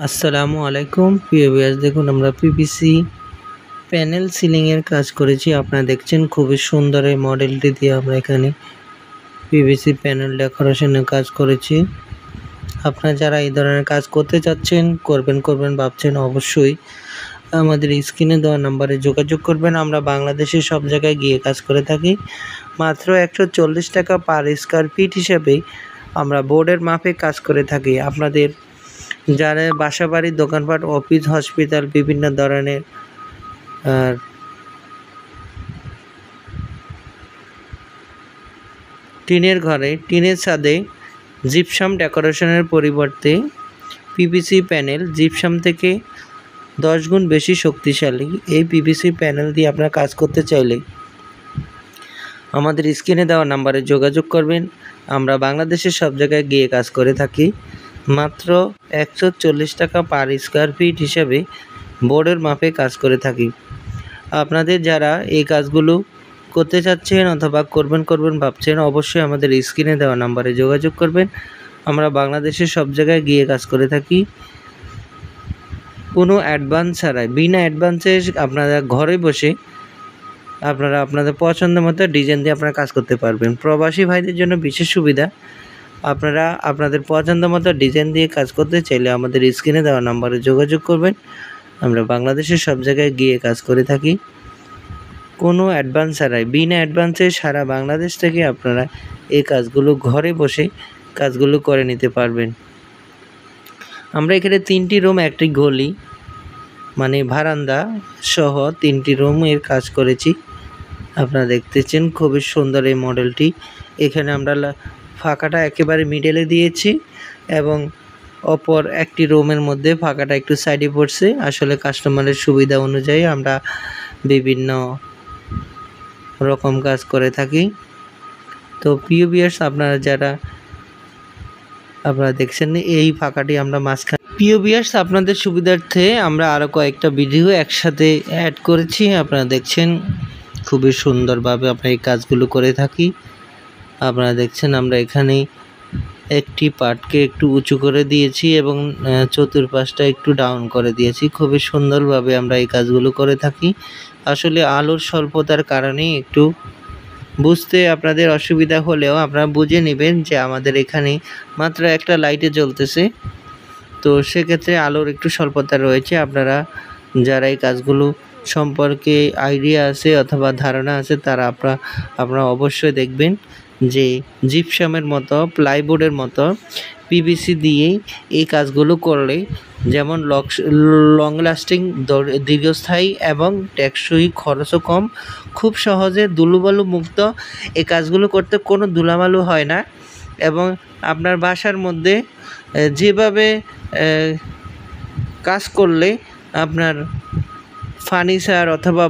আসসালামু আলাইকুম প্রিয় ভিউয়ার্স, দেখুন আমরা পিভিসি প্যানেল সিলিং এর কাজ করেছি। আপনারা দেখছেন খুবই সুন্দর এই মডেলটি দিয়ে আমরা এখানে পিভিসি প্যানেল ডেকোরেশনের কাজ করেছি। আপনারা যারা এই ধরনের কাজ করতে চাচ্ছেন, করবেন ভাবছেন, অবশ্যই আমাদের স্ক্রিনে দেওয়া নাম্বারে যোগাযোগ করবেন। আমরা বাংলাদেশের সব জায়গায় গিয়ে কাজ করে থাকি। মাত্র 140 টাকা পার স্কয়ার ফিট হিসেবে আমরা বোর্ডের মাপে কাজ করে থাকি। আপনাদের যারা বাসাবাড়ি, দোকানপাট, অফিস, হসপিটাল, বিভিন্ন ধরনের টিনের ঘরে, টিনের ছাদে জিপসাম ডেকোরেশনের পরিবর্তে পিভিসি প্যানেল জিপসাম থেকে 10 গুণ বেশি শক্তিশালী এই পিভিসি প্যানেল দিয়ে আপনারা কাজ করতে চাইলে আমাদের স্ক্রিনে দেওয়া নাম্বারে যোগাযোগ করবেন। আমরা বাংলাদেশের সব জায়গায় গিয়ে কাজ করে থাকি। মাত্র 140 টাকা পার স্কয়ার ফিট হিসাবে বোর্ডের মাপে কাজ করে থাকি। আপনাদের যারা এই কাজগুলো করতে চাচ্ছেন অথবা করবেন ভাবছেন, অবশ্যই আমাদের স্ক্রিনে দেওয়া নাম্বারে যোগাযোগ করবেন। আমরা বাংলাদেশের সব জায়গায় গিয়ে কাজ করে থাকি কোনো অ্যাডভান্স ছাড়াই। বিনা অ্যাডভান্সে আপনারা ঘরে বসে আপনারা আপনাদের পছন্দ মতো ডিজাইন দিয়ে আপনারা কাজ করতে পারবেন। প্রবাসী ভাইদের জন্য বিশেষ সুবিধা, আপনারা আপনাদের পছন্দ মতো ডিজাইন দিয়ে কাজ করতে চাইলে আমাদের স্ক্রিনে দেওয়া নাম্বারে যোগাযোগ করবেন। আমরা বাংলাদেশের সব জায়গায় গিয়ে কাজ করে থাকি কোনো অ্যাডভান্স ছাড়াই। বিনা অ্যাডভান্সে সারা বাংলাদেশ থেকে আপনারা এই কাজগুলো ঘরে বসে কাজগুলো করে নিতে পারবেন। আমরা এখানে 3টি রুম, একটি গলি মানে বারান্দা সহ 3টি রুমের কাজ করেছি। আপনারা দেখতেছেন খুবই সুন্দর এই মডেলটি। এখানে আমরা ফাঁকাটা একেবারে মিডলে দিয়েছি এবং অপর একটি রুমের মধ্যে ফাঁকাটা একটু সাইডে পড়ছে। আসলে কাস্টমারের সুবিধা অনুযায়ী আমরা বিভিন্ন রকম কাজ করে থাকি। তো প্রিয় ভিউয়ার্স, আপনারা যারা দেখছেন এই ফাঁকাটি আমরা মাঝখানে। প্রিয় ভিউয়ার্স, আপনাদের সুবিধার্থে আমরা আরও কয়েকটা ভিডিও একসাথে অ্যাড করেছি। আপনারা দেখছেন খুবই সুন্দরভাবে আমরা এই কাজগুলো করে থাকি। আপনারা দেখছেন আমরা এখানে একটি পার্টকে একটু উঁচু করে দিয়েছি এবং চতুর্পাশটা একটু ডাউন করে দিয়েছি। খুবই সুন্দরভাবে আমরা এই কাজগুলো করে থাকি। আসলে আলোর স্বল্পতার কারণে একটু বুঝতে আপনাদের অসুবিধা হলেও আপনারা বুঝে নেবেন যে আমাদের এখানে মাত্র একটা লাইটে জ্বলতেছে, তো সেক্ষেত্রে আলোর একটু স্বল্পতা রয়েছে। আপনারা যারা এই কাজগুলো সম্পর্কে আইডিয়া আছে অথবা ধারণা আছে তারা আপনারা অবশ্যই দেখবেন যে জিপসামের মতো, প্লাইবোর্ডের মতো পিভিসি দিয়েই এই কাজগুলো করলে যেমন লং লাস্টিং, দীর্ঘস্থায়ী এবং টেকসই, খরচও কম, খুব সহজে ধুলোবালু মুক্ত এই কাজগুলো করতে কোনো ধুলাবালু হয় না। এবং আপনার বাসার মধ্যে যেভাবে কাজ করলে আপনার ফার্নিচার অথবা